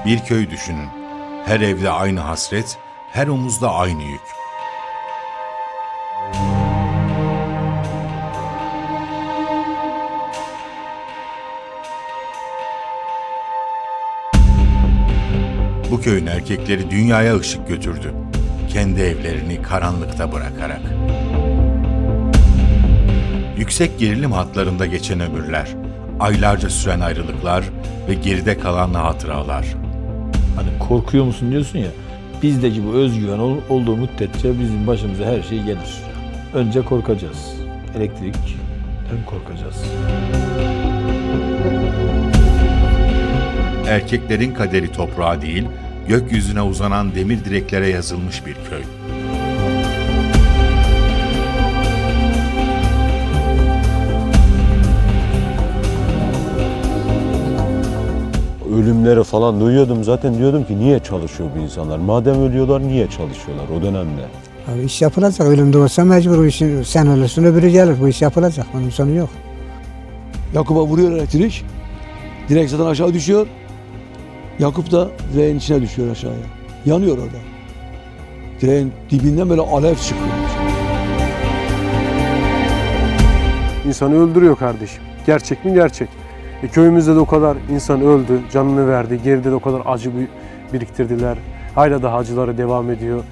Bir köy düşünün. Her evde aynı hasret, her omuzda aynı yük. Bu köyün erkekleri dünyaya ışık götürdü. Kendi evlerini karanlıkta bırakarak. Yüksek gerilim hatlarında geçen ömürler, aylarca süren ayrılıklar ve geride kalan hatıralar. Hani korkuyor musun diyorsun ya, bizdeki bu özgüven olduğu müddetçe bizim başımıza her şey gelir. Önce korkacağız. Elektrikten korkacağız. Erkeklerin kaderi toprağa değil, gökyüzüne uzanan demir direklere yazılmış bir köy. Ölümleri falan duyuyordum zaten, diyordum ki niye çalışıyor bu insanlar? Madem ölüyorlar niye çalışıyorlar o dönemde? Abi iş yapılacak, ölümde olsa mecbur o işin, sen ölürsün öbürü gelir, bu iş yapılacak, onun sonu yok. Yakup'a vuruyor elektrik. Direkt zaten aşağı düşüyor. Yakup da direğin içine düşüyor aşağıya. Yanıyor orada. Direğin dibinden böyle alev çıkıyor. İnsanı öldürüyor kardeşim. Gerçek mi? Gerçek. Köyümüzde de o kadar insan öldü, canını verdi. Geride de o kadar acı biriktirdiler. Hala daha acıları devam ediyor.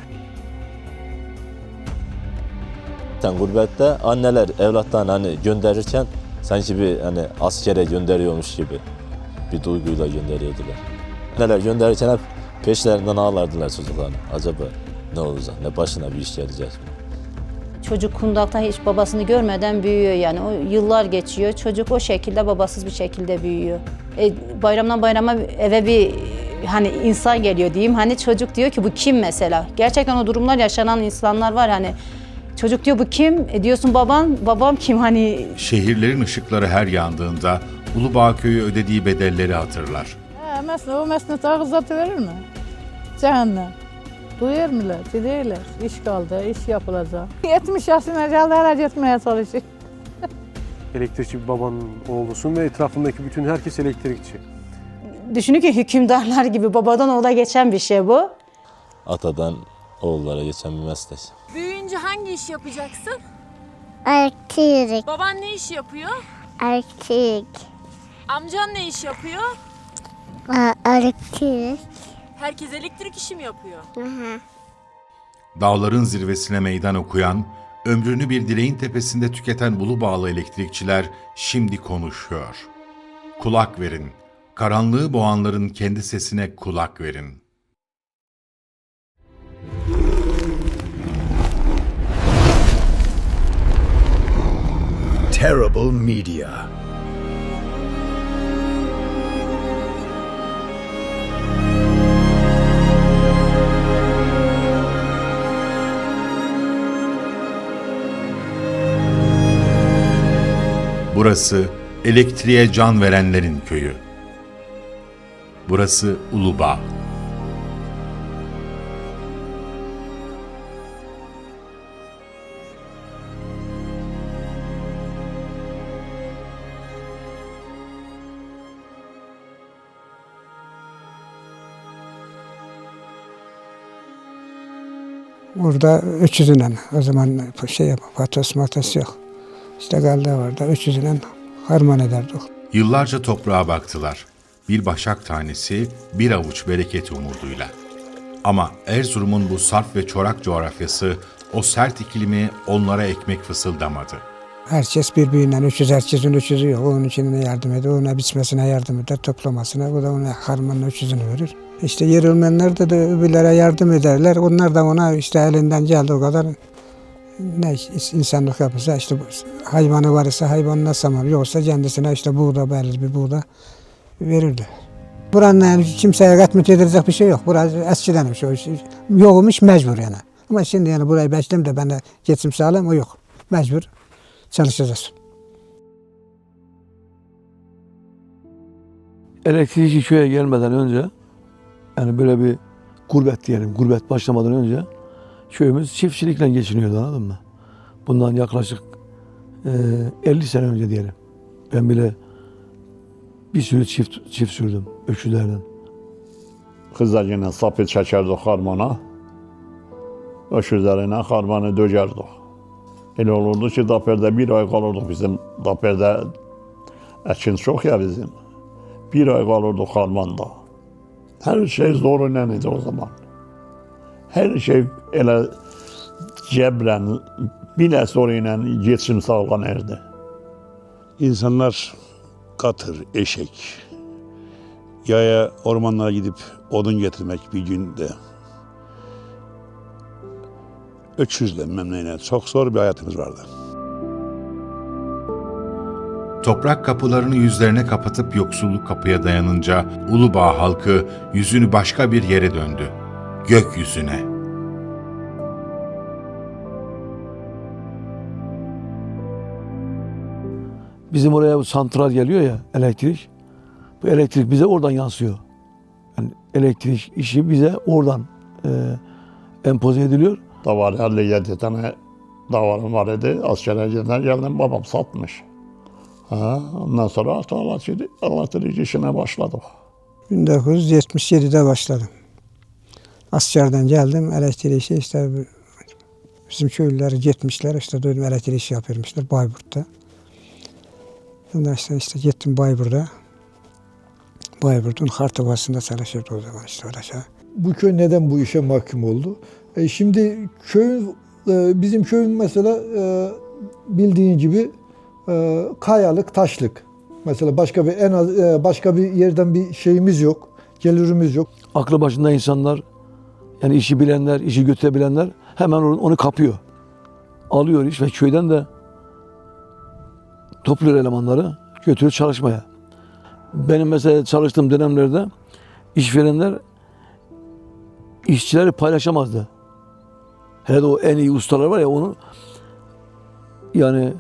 Gurbette anneler evlatlarını hani gönderirken sanki bir hani askere gönderiyormuş gibi bir duyguyla gönderiyordular. Anneler gönderirken hep peşlerinden ağlardılar çocuklarını. Acaba ne olacak, ne başına bir iş gelecek mi? Çocuk kundakta hiç babasını görmeden büyüyor yani. O yıllar geçiyor. Çocuk o şekilde babasız bir şekilde büyüyor. Bayramdan bayrama eve bir hani insan geliyor diyeyim. Hani çocuk diyor ki bu kim mesela? Gerçekten o durumlar yaşanan insanlar var hani. Çocuk diyor bu kim? Diyorsun babam kim hani? Şehirlerin ışıkları her yandığında Ulubağ köyü ödediği bedelleri hatırlar. Mesela o mesnet ağızlatı verir mi? Cehennem. Duyar millet, diyorlar. İş kaldı, iş yapılacak. 70 yaşına geldi, hala etmeye çalışıyor. Elektrikçi bir babanın oğlusun ve etrafındaki bütün herkes elektrikçi. Düşünün ki hükümdarlar gibi babadan oğula geçen bir şey bu. Atadan oğullara geçen bir meslek. Büyüyünce hangi iş yapacaksın? Elektrik. Baban ne iş yapıyor? Elektrik. Amcan ne iş yapıyor? Elektrik. Herkes elektrik işi mi yapıyor? Dağların zirvesine meydan okuyan, ömrünü bir direğin tepesinde tüketen Ulubağlı elektrikçiler şimdi konuşuyor. Kulak verin, karanlığı boğanların kendi sesine kulak verin. Terrible Media. Burası elektriğe can verenlerin köyü. Burası Ulubağ. Burada 300'ünden, o zaman patos yok. İşte kaldı orada 300'ünden harman ederdik. Yıllarca toprağa baktılar. Bir başak tanesi, bir avuç bereket umuduyla. Ama Erzurum'un bu sarp ve çorak coğrafyası, o sert iklimi onlara ekmek fısıldamadı. Herkes birbirinden 300, herkesin 300'ü yok. Onun için yardım eder, ona biçmesine yardım eder, toplamasına. Bu da ona harmanın 300'ünü verir. İşte yer olmayanlar da öbürlere yardım ederler. Onlar da ona işte elinden geldi o kadar ne insanlık yapırsa işte hayvanı varsa hayvanına samar, yoksa kendisine işte buğda, belli bir buğda verirdi. Buranın yani kimseye katmet edilecek bir şey yok. Burası eskiden bir şey. Yokmuş mecbur yani. Ama şimdi yani burayı besleyeyim de ben de geçim sağlayayım, o yok. Mecbur çalışacağız. Elektrikçi köye gelmeden önce, yani böyle bir gurbet diyelim, gurbet başlamadan önce köyümüz çiftçilikle geçiniyordu, anladın mı? Bundan yaklaşık 50 sene önce diyelim. Ben bile bir sürü çift sürdüm öküzlerden. kızacıyla sapı çekerdik harmana. Öküzlerine harmanı dökerdik. Elə olurdu ki, Dapərdə bir ay kalırdık bizim. Dapərdə əkin çok ya bizim. Bir ay kalırdık harmanda. Her şey zorundan idi o zaman. Her şey elə cəbrən, bilə soruyla geçim sağlanırdı. İnsanlar katır, eşek, yaya ormanlara gidip odun getirmek bir günde. Öküzle memnuniyet. Çok zor bir hayatımız vardı. Toprak kapılarını yüzlerine kapatıp yoksulluk kapıya dayanınca Ulubağ halkı yüzünü başka bir yere döndü. Gökyüzüne. Bizim oraya bu santral geliyor ya, elektrik. Bu elektrik bize oradan yansıyor. Yani elektrik işi bize oradan empoze ediliyor. Davar 57 tane davarım var idi. Askere giderken geldim babam satmış. Ondan sonra elektriği işine başladık. 1977'de başladım. Askerden geldim, elektrik işi işte bizim köylüler gitmişler, işte duydum elektrik işi yapıyormuşlar Bayburt'ta. Ondan işte gittim Bayburt'a. Bayburt'un Hartobası'nda çalışıyordu o zaman işte orası. Bu köy neden bu işe mahkum oldu? Şimdi köyün, bizim köyün mesela bildiğin gibi kayalık, taşlık. Mesela başka bir yerden bir şeyimiz yok, gelirimiz yok. Aklı başında insanlar, yani işi bilenler, işi götürebilenler hemen onu kapıyor. Alıyor iş ve köyden de topluyor elemanları, götürüyor çalışmaya. Benim mesela çalıştığım dönemlerde işverenler işçileri paylaşamazdı. Hele de o en iyi ustalar var ya, onu yani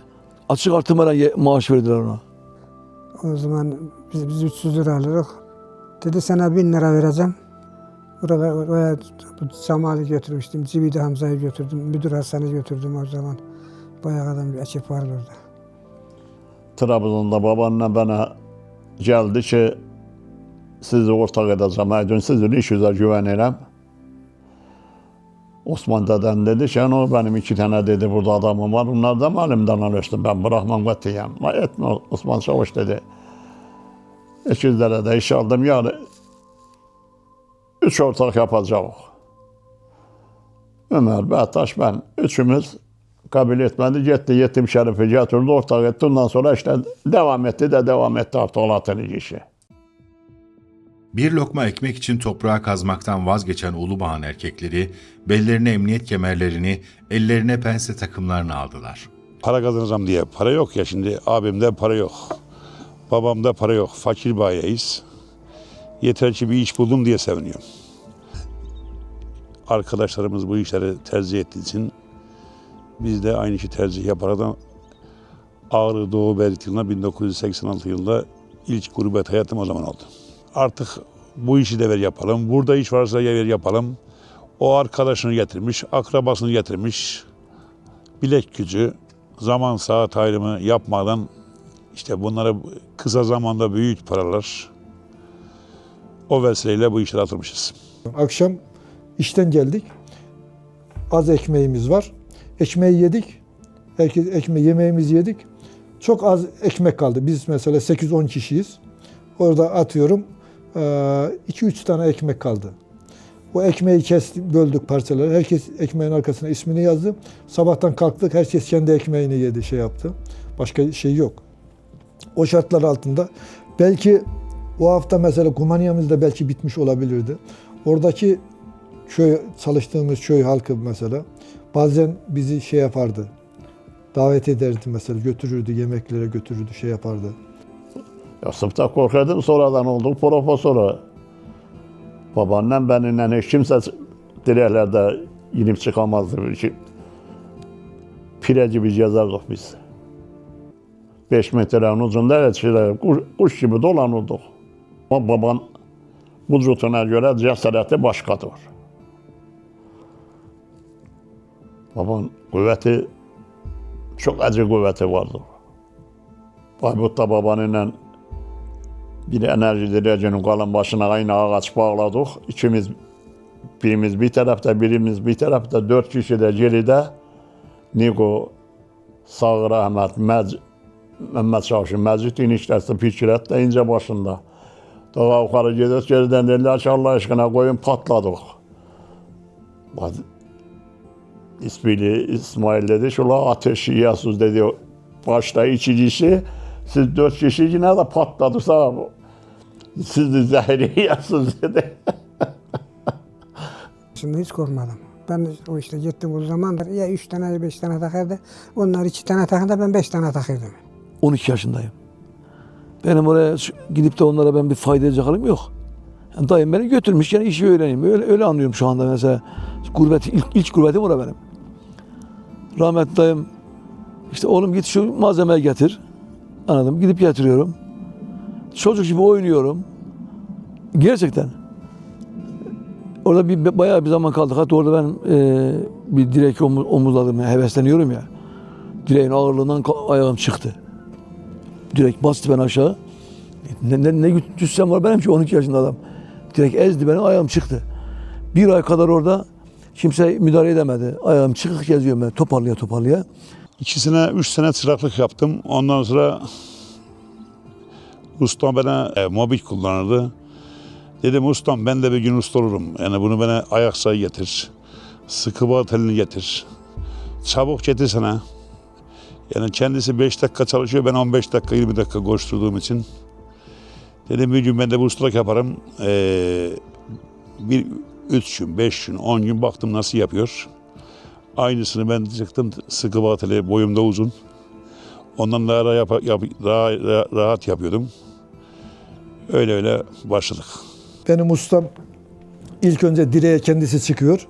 açık artırmadan maaş verdiler ona. O zaman biz 300 lira alırız. Dedi sana 1000 lira vereceğim. Oraya Samal'ı götürmüştüm. Cibidi Hamza'yı götürdüm. Müdür Hasan'ı götürdüm o zaman. Bayağı adam bir ekip vardı orada. Trabzon'da babanla bana geldi ki sizi ortak edeceğim. Aydın sizin iş yüze güvenirim. Osman dedem dedi ki o benim 2 tane dedi burada adamım var. Onlar da elimden alıştım. Ben bırakmam katiyen. Etme Osman Çavuş dedi. 200'lere de iş aldım. Yani 3 ortak yapacağız. Ömer, Behtaş, ben. Üçümüz kabul etmedi. Gitti Yetim Şerif'i getirdi, ortak etti. Ondan sonra işte devam etti artık Olatı'nın işi. Bir lokma ekmek için toprağa kazmaktan vazgeçen Ulubağ'ın erkekleri bellerine emniyet kemerlerini, ellerine pense takımlarını aldılar. Para kazanacağım diye para yok ya şimdi. Abimde para yok. Babamda para yok. Fakir bayiyiz. Yeter ki bir iş buldum diye seviniyorum. Arkadaşlarımız bu işleri tercih ettiği için biz de aynı işi tercih yaparak da Ağrı Doğu Belediye'ne 1986 yılında ilk gurbet hayatım o zaman oldu. Artık bu işi de ver yapalım. Burada iş varsa ver yapalım. O arkadaşını getirmiş, akrabasını getirmiş. Bilek gücü, zaman saat ayrımı yapmadan işte bunlara kısa zamanda büyük paralar. O vesileyle bu işlere atılmışız. Akşam işten geldik. Az ekmeğimiz var. Ekmeği yedik. Herkes yemeğimizi yedik. Çok az ekmek kaldı. Biz mesela 8-10 kişiyiz. Orada atıyorum 2-3 tane ekmek kaldı. O ekmeği böldük parçalara. Herkes ekmeğin arkasına ismini yazdı. Sabahtan kalktık. Herkes kendi ekmeğini yedi, yaptı. Başka şey yok. O şartlar altında belki o hafta mesela kumanyamız da belki bitmiş olabilirdi. Oradaki çalıştığımız köy halkı mesela bazen bizi yapardı. Davet ederdi mesela, götürürdü, yemeklere götürürdü, yapardı. Ya sınıfta korkardım, sonradan olduk profesörü. Babaannem benimle hiç kimse direklerde inip çıkamazdı. Pire gibi yazardık biz. 5 metrenin ucunda kuş gibi dolanırdık. Ama baban vücuduna göre cesareti başkadır. Babanın kuvveti, çok acı kuvveti vardı. Bayburt'ta babanınla Bir enerji direcinin kalın başına aynı ağaç bağladık. İkimiz, birimiz bir tarafta, birimiz bir tarafta, 4 kişi de geride. Niko, sağ rahmet, Mehmet Çavuş'un meclis inişlerse Fikret de ince başında. Daha yukarı gidiyoruz, geriden dediler ki Allah aşkına koyun patladık. İsmail dedi, şula ateş yiyorsunuz dedi. Başta 2 kişi, siz 4 kişi yine de patladı sağ. Siz de zehri yiyorsunuz dedi. Şimdi hiç korkmadım. Ben o işte gittim o zaman ya 3 tane ya 5 tane takardı. Onlar 2 tane takındı, ben 5 tane takırdım. 12 yaşındayım. Benim oraya gidip de onlara ben bir fayda edecek halim yok. Yani dayım beni götürmüş, yani işi öğreneyim. Öyle anlıyorum şu anda mesela. İlk gurbetim orada benim. Rahmetli dayım, işte oğlum git şu malzemeyi getir. Anladım, gidip getiriyorum. Çocuk gibi oynuyorum. Gerçekten. Orada bayağı bir zaman kaldık. Hatta orada ben bir direk omuzladım, yani hevesleniyorum ya. Direğin ağırlığından ayağım çıktı. Direkt bastı ben aşağı. Ne cüssem var benim ki 12 yaşında adam. Direkt ezdi beni, ayağım çıktı. 1 ay kadar orada kimse müdahale edemedi. Ayağım çıkık geziyorum ben toparlaya. 2 sene, 3 sene çıraklık yaptım. Ondan sonra ustam bana mobil kullanırdı. Dedim ustam ben de bir gün usta olurum. Yani bunu bana ayak sayı getir. Sıkı bağ telini getir. Çabuk getirsene. Yani kendisi 5 dakika çalışıyor. Ben 15 dakika 20 dakika koşturduğum için. Dedim bir gün ben de bu ustalık yaparım. Bir 3 gün, 5 gün, 10 gün baktım nasıl yapıyor. Aynısını ben çıktım sıkı bağ teli boyumda uzun. Ondan daha rahat yapıyordum. Öyle başladık. Benim ustam ilk önce direğe kendisi çıkıyor.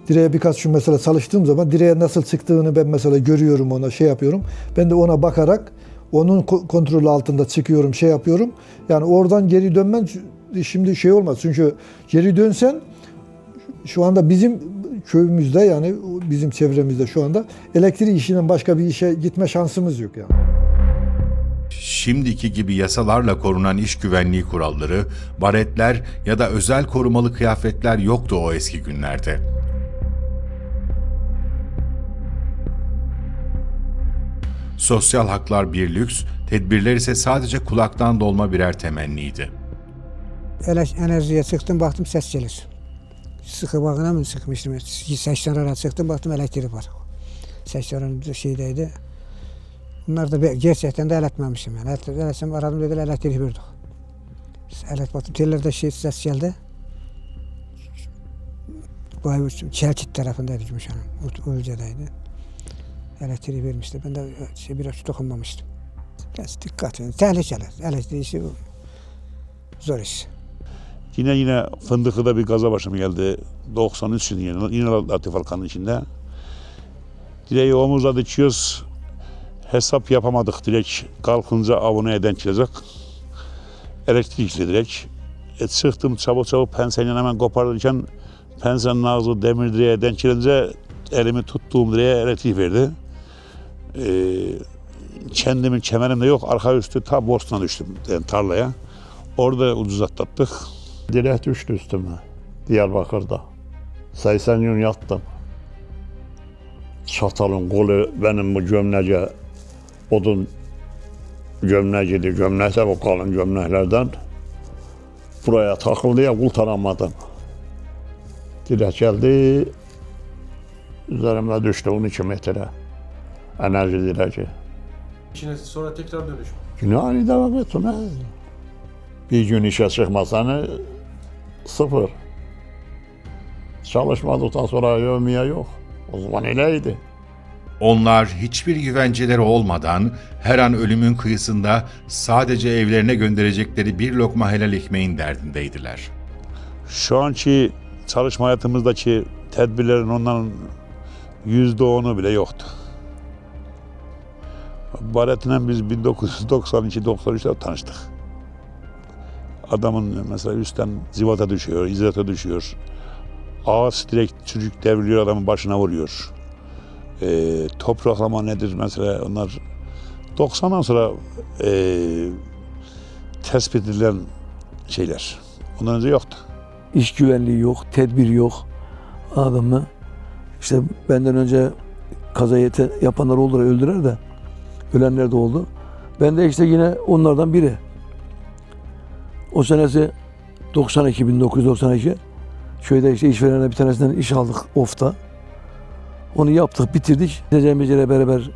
Direğe birkaç gün mesela çalıştığım zaman direğe nasıl çıktığını ben mesela görüyorum, ona şey yapıyorum. Ben de ona bakarak onun kontrolü altında çıkıyorum, şey yapıyorum. Yani oradan geri dönmen şimdi şey olmaz. Çünkü geri dönsen şu anda bizim köyümüzde, yani bizim çevremizde şu anda elektrik işinden başka bir işe gitme şansımız yok yani. Şimdiki gibi yasalarla korunan iş güvenliği kuralları, baretler ya da özel korumalı kıyafetler yoktu o eski günlerde. Sosyal haklar bir lüks, tedbirler ise sadece kulaktan dolma birer temenniydi. Enerjiye çıktım, baktım ses gelir. Sıkı bağına mı sıkmıştım? 80 ara çıktım, baktım elektrik var. 80 şeydeydi. Bunlar da gerçekten de eletmemişim yani. Eletsem aradım, dediler elektrik verdik. Baktım tellerde ses geldi. Bu Çelkit tarafındaydı Gümüşhan'ın, Ölce'deydi. Elektriği vermişti. Ben de biraz dokunmamıştım. Biraz dikkat edin. Tehlikeli. Elektrik işi zor iş. Yine Fındıklı'da bir gaza başım geldi. 93 yine Latif Alkan'ın içinde. Direği omuzla dikiyoruz. Hesap yapamadık direk. Kalkınca avunu denk gelecek. Elektrikli direk. Çıktım çabuk penseyle hemen koparırken pensenin ağzı demir direğe denk gelince elimi tuttuğum direğe elektrik verdi. Kendimin kemerim de yok. Arka üstü ta Bosna düştüm yani tarlaya. Orada ucuz atlattık. Direk düştü üstüme Diyarbakır'da. 80 gün yattım. Çatalın kolu benim bu gömlece, odun gömleciydi. Gömlekse bu kalın gömleklerden. Buraya takıldı ya, kurtaramadım. Direk geldi, üzerimde düştü 12 metre. Enerji direci. İçine sonra tekrar dönüş. Günahını devam ettim. Bir gün işe çıkmasan sıfır. Çalışmadıktan sonra yevmiye yok. O zaman öyleydi. Onlar hiçbir güvenceleri olmadan her an ölümün kıyısında sadece evlerine gönderecekleri bir lokma helal ekmeğin derdindeydiler. Şu anki çalışma hayatımızdaki tedbirlerin onların %10'u bile yoktu. Baret'le biz 1992-93'te tanıştık. Adamın mesela üstten zivata düşüyor, izlata düşüyor. Ağaç direkt çocuk devriliyor, adamın başına vuruyor. Topraklama nedir mesela, onlar 90'dan sonra tespit edilen şeyler. Ondan önce yoktu. İş güvenliği yok, tedbir yok. Anladın mı? İşte benden önce kazayı yapanlar oldular, öldüler de. Ölenler de oldu. Ben de işte yine onlardan biri. O senesi 1992 köyde işte işverenle bir tanesinden iş aldık OF'ta. Onu yaptık, bitirdik. Gideceğimiz yere beraber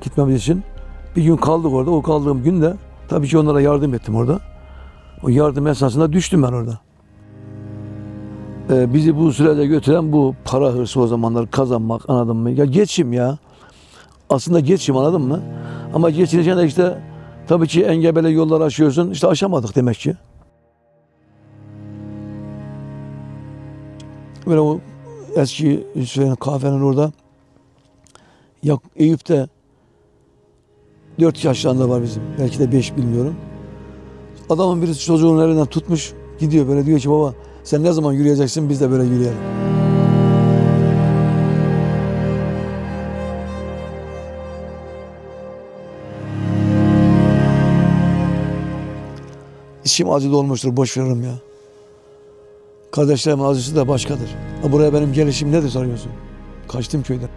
gitmemiz için bir gün kaldık orada. O kaldığım gün de tabii ki onlara yardım ettim orada. O yardım esnasında düştüm ben orada. Bizi bu sürece götüren bu para hırsı, o zamanlar kazanmak, anladın mı? Ya geçim ya. Aslında geçim, anladın mı? Ama geçireceğin de işte tabii ki engebeli yollar aşıyorsun. İşte aşamadık demek ki. Böyle o eski kahvenin orada Eyüp'te 4 yaşlarında var bizim. Belki de 5, bilmiyorum. Adamın birisi çocuğun elinden tutmuş gidiyor, böyle diyor ki baba sen ne zaman yürüyeceksin, biz de böyle yürüyelim. İçim acı dolmuştur, boş veririm ya. Kardeşlerimin acısı da başkadır. Buraya benim gelişim nedir sanıyorsun? Kaçtım köyden.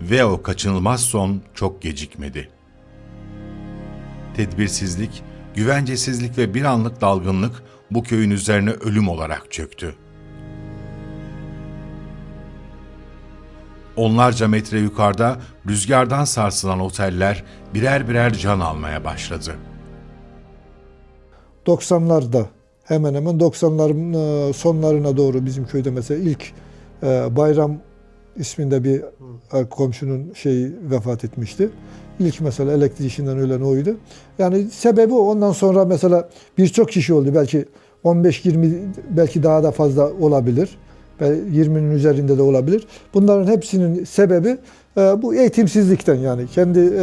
Ve o kaçınılmaz son çok gecikmedi. Tedbirsizlik, güvencesizlik ve bir anlık dalgınlık bu köyün üzerine ölüm olarak çöktü. Onlarca metre yukarıda rüzgardan sarsılan oteller birer birer can almaya başladı. 90'larda hemen hemen 90'ların sonlarına doğru bizim köyde mesela ilk Bayram isminde bir komşunun vefat etmişti. İlk mesela elektrik işinden ölen oydu. Yani sebebi ondan sonra mesela birçok kişi oldu. Belki 15-20, belki daha da fazla olabilir. 20'nin üzerinde de olabilir. Bunların hepsinin sebebi bu eğitimsizlikten, yani kendi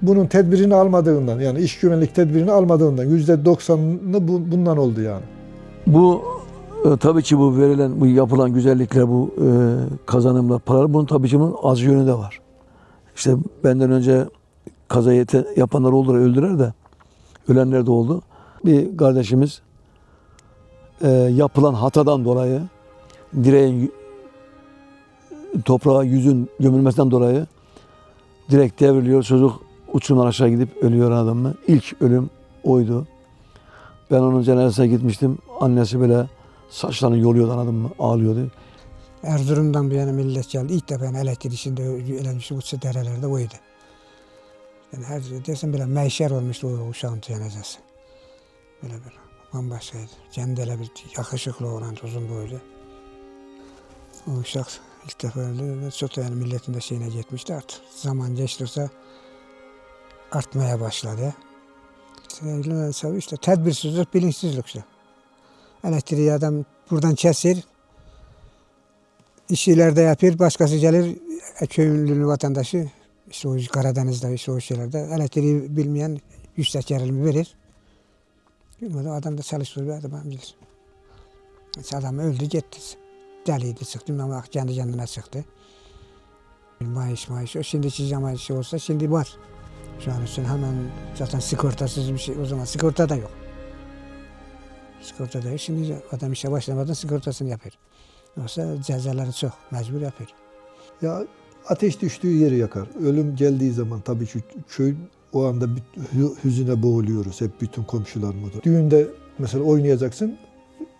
bunun tedbirini almadığından, yani iş güvenlik tedbirini almadığından %90'ını bundan oldu yani. Bu tabii ki bu verilen, bu yapılan güzellikler, bu kazanımlar, paralar, bunun tabii ki bunun az yönü de var. İşte benden önce kazayı yapanlar oldular, öldüler de, ölenler de oldu. Bir kardeşimiz yapılan hatadan dolayı, direğin toprağa yüzün gömülmesinden dolayı direkt devriliyor. Çocuk uçurumdan aşağı gidip ölüyor, adam mı? İlk ölüm oydu. Ben onun cenazesine gitmiştim. Annesi böyle saçlarını yoluyordu, anladın mı? Ağlıyordu. Erzurum'dan bir yana millet geldi. İlk defa elektrik işinde ölenmişti bu derelerde oydu. Yani her desem böyle meşer olmuştu o uşağın cenazesi. Böyle bambaşkaydı. Kendine bir yakışıklı olan, uzun boylu. O uşak ilk defa öyle çok, yani milletin de şeyine gitmişti artık. Zaman geçtiğinde artmaya başladı. İşte tedbirsizlik, bilinçsizlik işte. Elektriği adam buradan kesir, iş ileride yapır, başkası gelir, köylünün vatandaşı, işte o Karadeniz'de, işte o şeylerde elektriği bilmeyen yüksek gerilimi verir. Adam da çalıştırır, bir adam bilir. Adam öldü gitti. Deliydi, çıktı ama kendi kendine çıktı. Maaş, o şimdiki zaman şey olsa şimdi var. Şu an için hemen zaten sigortasız bir şey, o zaman sigorta da yok. Sigorta da yok, şimdi adam işe başlamadan sigortasını yapıyor. Yoksa cezaları çok, mecbur yapıyor. Ya ateş düştüğü yeri yakar. Ölüm geldiği zaman tabii ki köy o anda hüzüne boğuluyoruz, hep bütün komşularımız. Düğünde mesela oynayacaksın,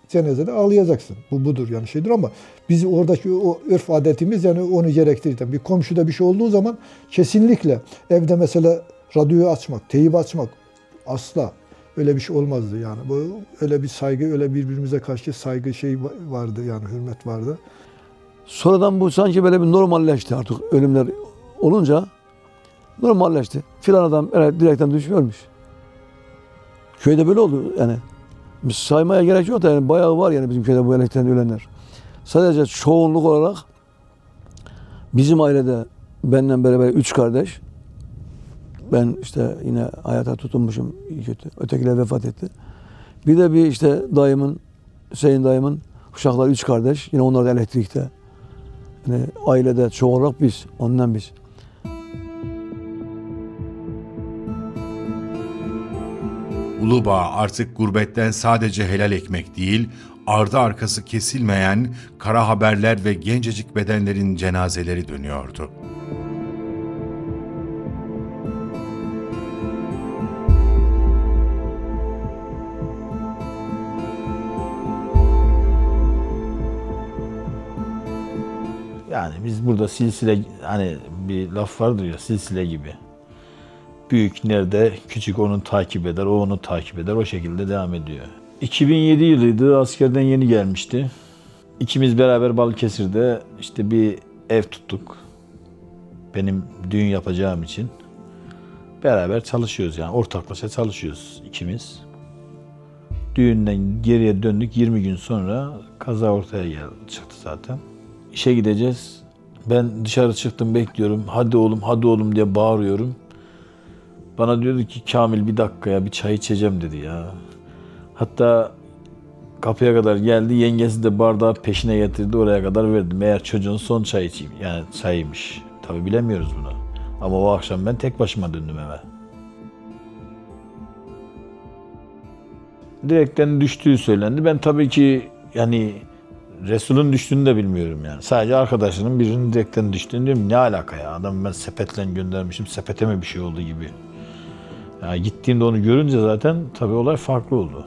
cenazede ağlayacaksın. Bu budur yani şeydir, ama biz oradaki o örf adetimiz yani onu gerektirir. Bir komşuda bir şey olduğu zaman kesinlikle evde mesela radyoyu açmak, teyip açmak asla öyle bir şey olmazdı yani. Bu öyle bir saygı, öyle birbirimize karşı saygı vardı, yani hürmet vardı. Sonradan bu sanki böyle bir normalleşti artık, ölümler olunca normalleşti. Filan adam direkten düşüp ölmüş. Köyde böyle oldu yani. Biz saymaya gerek yok da yani bayağı var yani bizim köyde bu elektrikten ölenler. Sadece çoğunluk olarak bizim ailede benden beraber 3 kardeş. Ben işte yine hayata tutunmuşum, iyi kötü. Ötekiler vefat etti. Bir de bir işte dayımın, Hüseyin dayımın uşakları 3 kardeş. Yine onlar da elektrikte Yani ailede çoğu olarak biz, ondan biz. Ulubağ artık gurbetten sadece helal ekmek değil, ardı arkası kesilmeyen kara haberler ve gencecik bedenlerin cenazeleri dönüyordu. Yani biz burada silsile, hani bir laf vardır ya, silsile gibi. Büyük nerede, küçük onu takip eder, o onu takip eder, o şekilde devam ediyor. 2007 yılıydı, askerden yeni gelmişti. İkimiz beraber Balıkesir'de işte bir ev tuttuk. Benim düğün yapacağım için. Beraber çalışıyoruz yani, ortaklaşa çalışıyoruz ikimiz. Düğünden geriye döndük, 20 gün sonra kaza ortaya çıktı zaten. İşe gideceğiz. Ben dışarı çıktım, bekliyorum. Hadi oğlum, hadi oğlum diye bağırıyorum. Bana diyordu ki Kamil bir dakika ya, bir çay içeceğim dedi ya. Hatta kapıya kadar geldi, yengesi de bardağı peşine getirdi, oraya kadar verdi. Meğer çocuğun son çay içeyim, yani çayıymış. Tabii bilemiyoruz bunu. Ama o akşam ben tek başıma döndüm eve. Direkten düştüğü söylendi. Ben tabii ki yani Resul'ün düştüğünü de bilmiyorum yani. Sadece arkadaşının birinin direkten düştüğünü diyorum. Ne alaka ya? Adam ben sepetle göndermişim. Sepete mi bir şey oldu gibi. Yani gittiğimde onu görünce zaten tabii olay farklı oldu.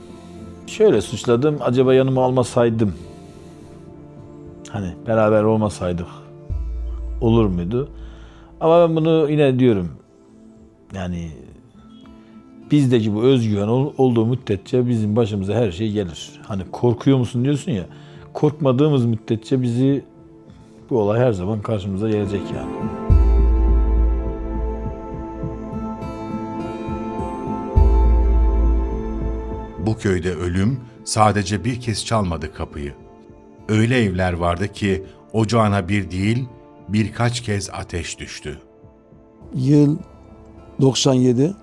Şöyle suçladım. Acaba yanıma almasaydım, hani beraber olmasaydık olur muydu? Ama ben bunu yine diyorum. Yani bizdeki bu özgüven olduğu müddetçe bizim başımıza her şey gelir. Hani korkuyor musun diyorsun ya. Korkmadığımız müddetçe bu olay her zaman karşımıza gelecek yani. Bu köyde ölüm sadece bir kez çalmadı kapıyı. Öyle evler vardı ki ocağına bir değil, birkaç kez ateş düştü. Yıl 97.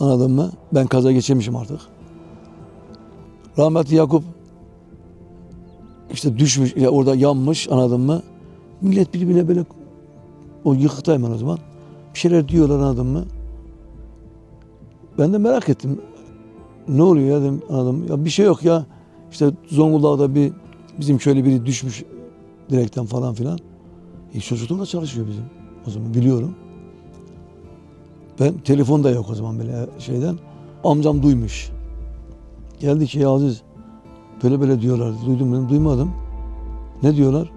Anladın mı? Ben kaza geçirmişim artık. Rahmetli Yakup işte düşmüş, ya orada yanmış, anladın mı? Millet birbirine böyle, o yıkıktayım ben o zaman. Bir şeyler diyorlar, anladın mı? Ben de merak ettim. Ne oluyor ya dedim, anladın mı? Ya bir şey yok ya. İşte Zonguldak'ta bizim şöyle biri düşmüş direkten falan filan. Çocukluğum da çalışıyor bizim. O zaman biliyorum. Ben telefon da yok o zaman böyle şeyden. Amcam duymuş. Geldi ki ya Aziz, böyle diyorlar. Duydum ben, duymadım. Ne diyorlar?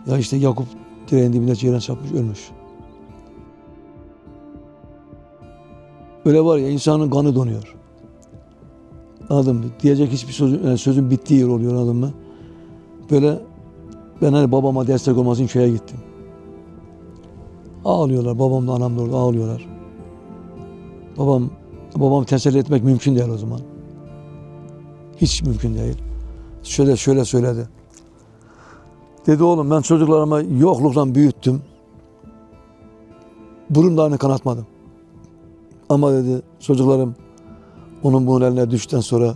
Ya işte Yakup direğin dibine ceylan çarpmış, ölmüş. Öyle var ya, insanın kanı donuyor. Anladın mı? Diyecek hiçbir sözün bittiği yer oluyor, anladın mı? Böyle ben hani babama destek olması için köye gittim. Ağlıyorlar, babam da anam da orada ağlıyorlar. Babamı teselli etmek mümkün değil o zaman. Hiç mümkün değil. Şöyle söyledi. Dedi oğlum, ben çocuklarımı yokluktan büyüttüm. Burunlarını kanatmadım. Ama dedi çocuklarım onun bunun eline düşten sonra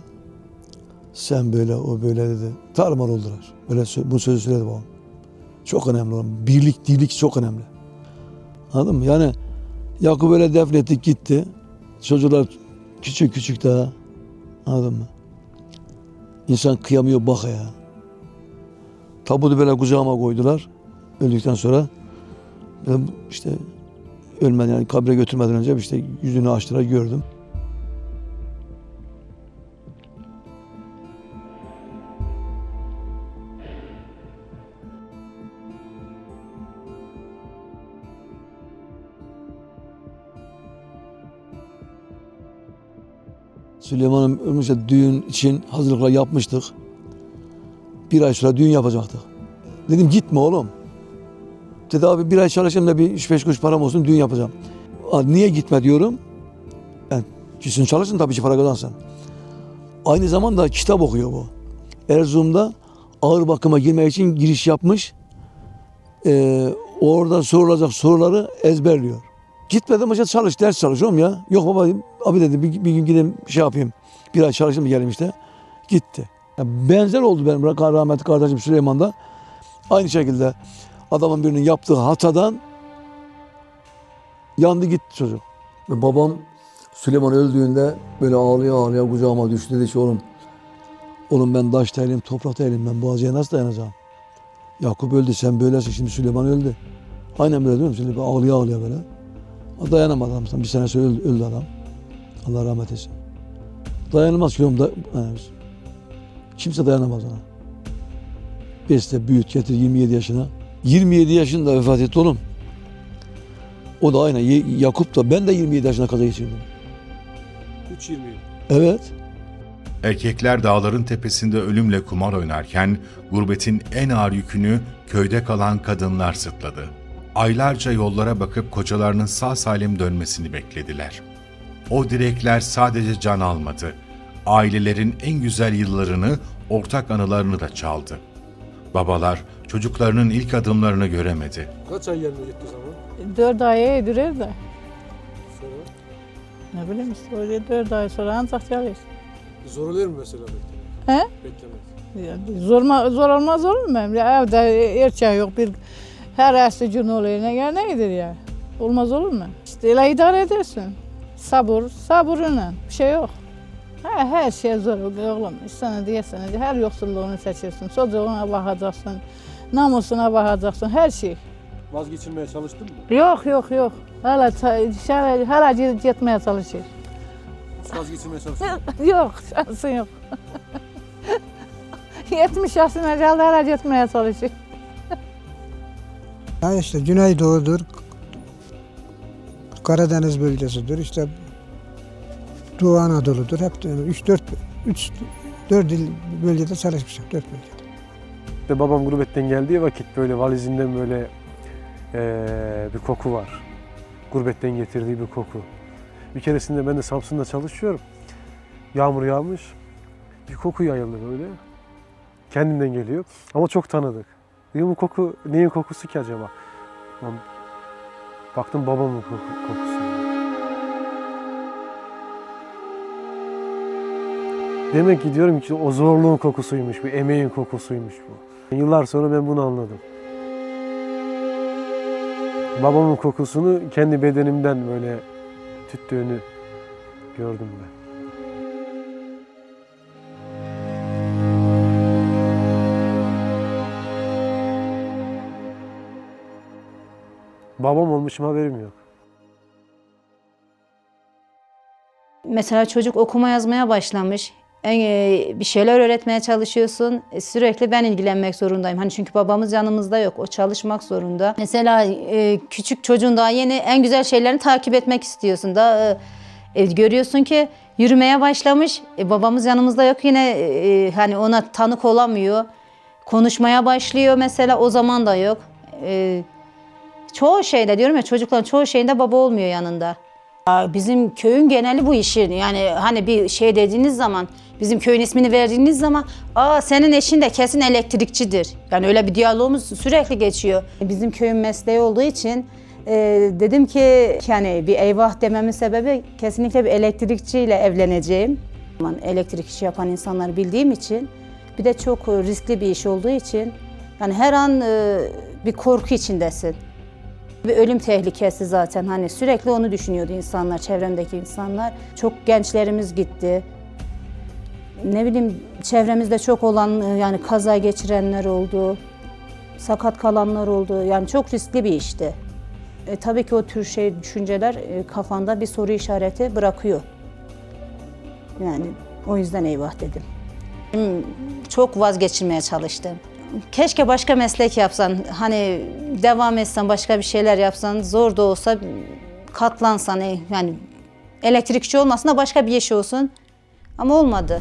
sen böyle, o böyle dedi. Tarumar oldular. Böyle bu sözü söyledi babam. Çok önemli olan. Birlik, dirlik çok önemli. Anladın mı? Yani Yakup öyle defnettik gitti. Çocuklar küçük daha. Anladın mı? İnsan kıyamıyor bak ya. Tabutu böyle kucağıma koydular. Öldükten sonra ben işte ölmeden, yani kabre götürmeden önce işte yüzünü açtılar, gördüm. Süleyman'ın ölmüşse düğün için hazırlıklar yapmıştık. Bir ay sonra düğün yapacaktık. Dedim gitme oğlum. Dedi abi bir ay çalışayım da bir 3-5 kuruş param olsun, düğün yapacağım. Niye gitme diyorum. Yani gitsin çalışsın tabii ki, para kazansın. Aynı zamanda kitap okuyor bu. Erzurum'da ağır bakıma girmek için giriş yapmış. Orada sorulacak soruları ezberliyor. Gitmedim işte, çalış, ders çalışıyorum ya. Yok baba abi dedi, bir gün gideyim şey yapayım. Bir ay çalışayım geldim işte. Gitti. Yani benzer oldu benim rahmetli kardeşim Süleyman'da. Aynı şekilde adamın birinin yaptığı hatadan yandı gitti çocuk. Ve babam Süleyman öldüğünde böyle ağlaya ağlaya kucağıma düştü, dedi ki oğlum ben taş değilim, toprak değilim, ben bu acıya nasıl dayanacağım? Yakup öldü, sen böylesin, şimdi Süleyman öldü. Aynen böyle diyorum, şimdi ağlaya ağlaya böyle. O dayanamadı adam, bir sene sonra öldü adam. Allah rahmet etsin. Dayanılmaz ki oğlum, kimse dayanamaz ona. Besle, büyüt, getir 27 yaşına. 27 yaşında vefat etti oğlum. O da aynı. Yakup da, ben de 27 yaşına kaza geçirdim. 3-20. Evet. Erkekler dağların tepesinde ölümle kumar oynarken gurbetin en ağır yükünü köyde kalan kadınlar sırtladı. Aylarca yollara bakıp kocalarının sağ salim dönmesini beklediler. O dilekler sadece can almadı. Ailelerin en güzel yıllarını, ortak anılarını da çaldı. Babalar çocuklarının ilk adımlarını göremedi. Kaç ay gelmiyor gitti zaman? 4 aya yedirir de. Sonra? Ne bileyim işte öyle 4 ay sonra ancak gelir. Zor olur mu mesela beklemek? He? Beklemek. Zor olmaz olur mu? Evde erkek yok, bir her ertesi gün oluyor. Ne nedir ya? Olmaz olur mu? İşte öyle idare edersin. Sabırla bir şey yok. Her şey zor oğlum. Sana diyesene, her yoksulluğunu seçersin. Çocuğuna bakacaksın, namusuna bakacaksın, her şey. Vazgeçirmeye çalıştın mı? Yok. Hala gitmeye çalışır. Hiç vazgeçirmeye çalıştın mı? Yok, şansın yok. 70 yaşına geldi, hala gitmeye çalışır. Ya işte Güneydoğu'dur, Karadeniz bölgesidir, işte Doğu Anadolu'dur. Hep 4 il bölgede çalışmışım, 4 bölgede. İşte babam gurbetten geldiği vakit böyle valizinden böyle bir koku var. Gurbetten getirdiği bir koku. Bir keresinde ben de Samsun'da çalışıyorum. Yağmur yağmış. Bir koku yayıldı böyle. Kendimden geliyor. Ama çok tanıdık. Diyorum bu koku neyin kokusu ki acaba? Baktım babamın kokusu. Demek ki diyorum ki o zorluğun kokusuymuş bu, emeğin kokusuymuş bu. Yıllar sonra ben bunu anladım. Babamın kokusunu kendi bedenimden böyle tüttüğünü gördüm ben. Babam olmuşum, haberim yok. Mesela çocuk okuma yazmaya başlamış. Bir şeyler öğretmeye çalışıyorsun. Sürekli ben ilgilenmek zorundayım. Hani çünkü babamız yanımızda yok. O çalışmak zorunda. Mesela küçük çocuğun daha yeni en güzel şeylerini takip etmek istiyorsun. Daha görüyorsun ki yürümeye başlamış. Babamız yanımızda yok. Yine hani ona tanık olamıyor. Konuşmaya başlıyor mesela. O zaman da yok. Çoğu şeyde diyorum ya, çocukların çoğu şeyinde baba olmuyor yanında. Bizim köyün geneli bu işin. Yani hani bir şey dediğiniz zaman, bizim köyün ismini verdiğiniz zaman, senin eşin de kesin elektrikçidir. Yani öyle bir diyalogumuz sürekli geçiyor. Bizim köyün mesleği olduğu için dedim ki yani bir eyvah dememin sebebi kesinlikle bir elektrikçiyle evleneceğim. Elektrik işi yapan insanları bildiğim için, bir de çok riskli bir iş olduğu için yani her an bir korku içindesin. Bir ölüm tehlikesi zaten, hani sürekli onu düşünüyordu insanlar, çevremdeki insanlar. Çok gençlerimiz gitti. Ne bileyim, çevremizde çok olan yani kaza geçirenler oldu, sakat kalanlar oldu. Yani çok riskli bir işti. Tabii ki o tür düşünceler kafanda bir soru işareti bırakıyor. Yani o yüzden eyvah dedim. Çok vazgeçirmeye çalıştım. Keşke başka meslek yapsan, hani devam etsen, başka bir şeyler yapsan, zor da olsa katlansan, yani elektrikçi olmasın da başka bir iş olsun. Ama olmadı.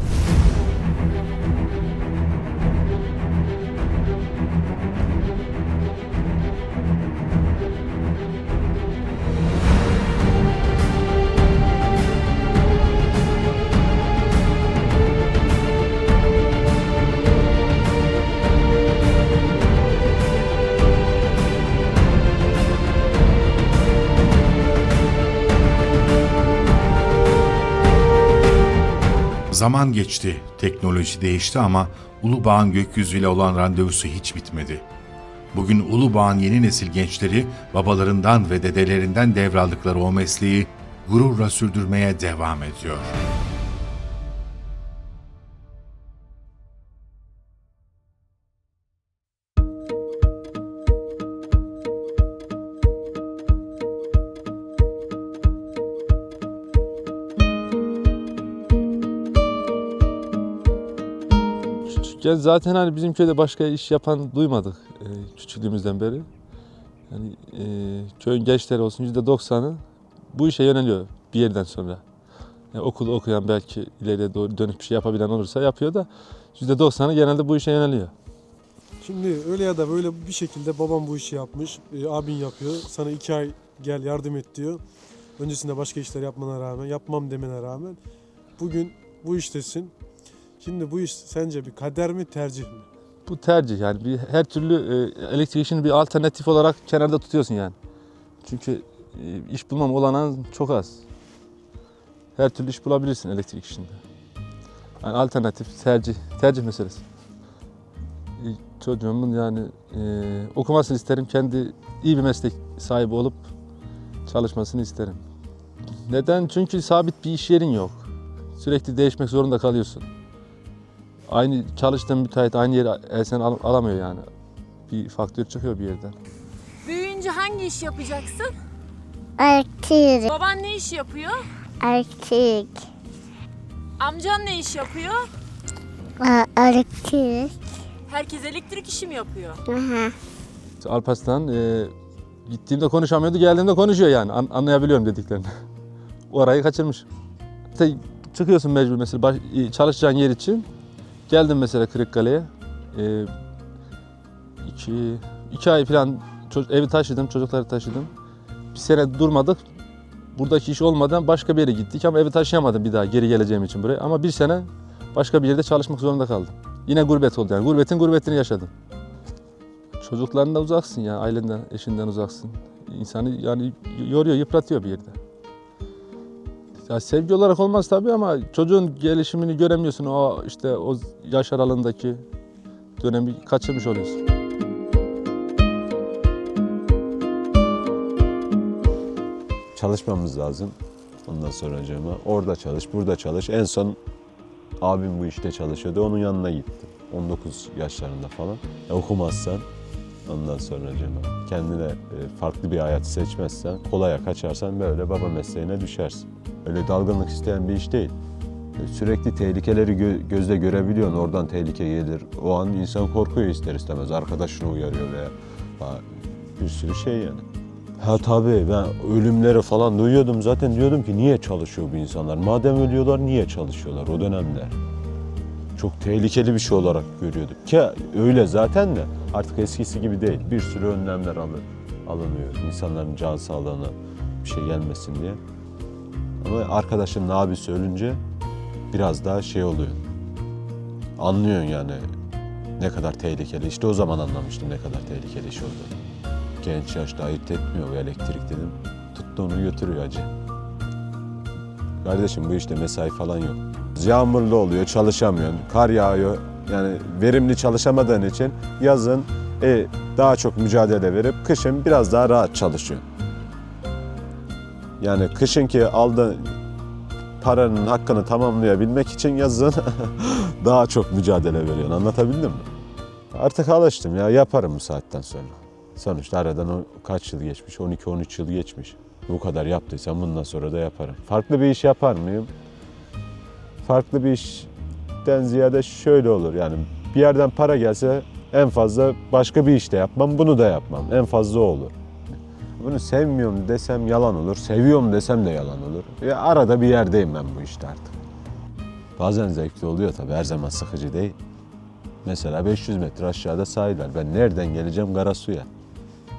Zaman geçti, teknoloji değişti ama Ulubağ'ın gökyüzüyle olan randevusu hiç bitmedi. Bugün Ulubağ'ın yeni nesil gençleri babalarından ve dedelerinden devraldıkları o mesleği gururla sürdürmeye devam ediyor. Küçükken zaten hani bizim köyde başka iş yapan duymadık küçüklüğümüzden beri. Yani köyün gençleri olsun %90'ı bu işe yöneliyor bir yerden sonra. Yani okulu okuyan belki ileriye doğru dönük bir şey yapabilen olursa yapıyor da %90'ı genelde bu işe yöneliyor. Şimdi öyle ya da böyle bir şekilde babam bu işi yapmış, abin yapıyor. Sana 2 ay gel yardım et diyor. Öncesinde başka işler yapmana rağmen, yapmam demene rağmen bugün bu iştesin. Şimdi bu iş sence bir kader mi, tercih mi? Bu tercih yani her türlü elektrik işini bir alternatif olarak kenarda tutuyorsun yani. Çünkü iş bulmam olanağın çok az. Her türlü iş bulabilirsin elektrik işinde. Yani alternatif tercih meselesi. Çocuğumun yani okumasını isterim, kendi iyi bir meslek sahibi olup çalışmasını isterim. Neden? Çünkü sabit bir iş yerin yok. Sürekli değişmek zorunda kalıyorsun. Aynı çalıştığın müteahhit aynı yeri elsen alamıyor yani. Bir faktör çıkıyor bir yerden. Büyüyünce hangi iş yapacaksın? Elektrik. Baban ne iş yapıyor? Elektrik. Amcan ne iş yapıyor? Elektrik. Herkes elektrik işi mi yapıyor? Alparslan gittiğimde konuşamıyordu, geldiğimde konuşuyor yani. Anlayabiliyorum dediklerini. O arayı kaçırmış. İşte çıkıyorsun mecbur mesela çalışacağın yer için. Geldim mesela Kırıkkale'ye. 2 ay falan evi taşıdım, çocukları taşıdım. Bir sene durmadık. Buradaki iş olmadan başka bir yere gittik ama evi taşıyamadım bir daha geri geleceğim için buraya. Ama bir sene başka bir yerde çalışmak zorunda kaldım. Yine gurbet oldu yani. Gurbetin gurbetini yaşadım. Çocuklarından uzaksın ya, ailenden, eşinden uzaksın. İnsanı yani yoruyor, yıpratıyor bir yerde. Ya sevgi olarak olmaz tabii ama çocuğun gelişimini göremiyorsun. O işte o yaş aralığındaki dönemi kaçırmış oluyorsun. Çalışmamız lazım. Ondan sonra orada çalış, burada çalış. En son abim bu işte çalışıyordu. Onun yanına gittim. 19 yaşlarında falan. Okumazsan ondan sonra kendine farklı bir hayat seçmezsen, kolaya kaçarsan böyle baba mesleğine düşersin. Öyle dalgınlık isteyen bir iş değil. Sürekli tehlikeleri gözle görebiliyorsun. Oradan tehlike gelir. O an insan korkuyor ister istemez. Arkadaşını uyarıyor veya bir sürü şey yani. Ha tabii ben ölümleri falan duyuyordum. Zaten diyordum ki niye çalışıyor bu insanlar? Madem ölüyorlar niye çalışıyorlar o dönemde? Çok tehlikeli bir şey olarak görüyordum. Ki öyle zaten de artık eskisi gibi değil. Bir sürü önlemler alınıyor. İnsanların can sağlığına bir şey gelmesin diye. Ama arkadaşımın abisi ölünce biraz daha şey oluyor. Anlıyorsun yani ne kadar tehlikeli. İşte o zaman anlamıştım ne kadar tehlikeli iş olduğunu. Genç yaşta ayırt etmiyor bu elektrik dedim. Tuttu onu götürüyor acı. Kardeşim bu işte mesai falan yok. Yağmurlu oluyor, çalışamıyorsun. Kar yağıyor. Yani verimli çalışamadığın için yazın daha çok mücadele verip kışın biraz daha rahat çalışıyorsun. Yani kışın ki aldığın paranın hakkını tamamlayabilmek için yazın daha çok mücadele veriyorsun. Anlatabildim mi? Artık alıştım ya, yaparım bu saatten sonra. Sonuçta aradan o kaç yıl geçmiş, 12-13 yıl geçmiş. Bu kadar yaptıysam bundan sonra da yaparım. Farklı bir iş yapar mıyım? Farklı bir işten ziyade şöyle olur yani bir yerden para gelse en fazla başka bir işte yapmam, bunu da yapmam. En fazla o olur. Bunu sevmiyorum desem yalan olur, seviyorum desem de yalan olur. Ya arada bir yerdeyim ben bu işte artık. Bazen zevkli oluyor tabii, her zaman sıkıcı değil. Mesela 500 metre aşağıda sahil var. Ben nereden geleceğim Karasu'ya,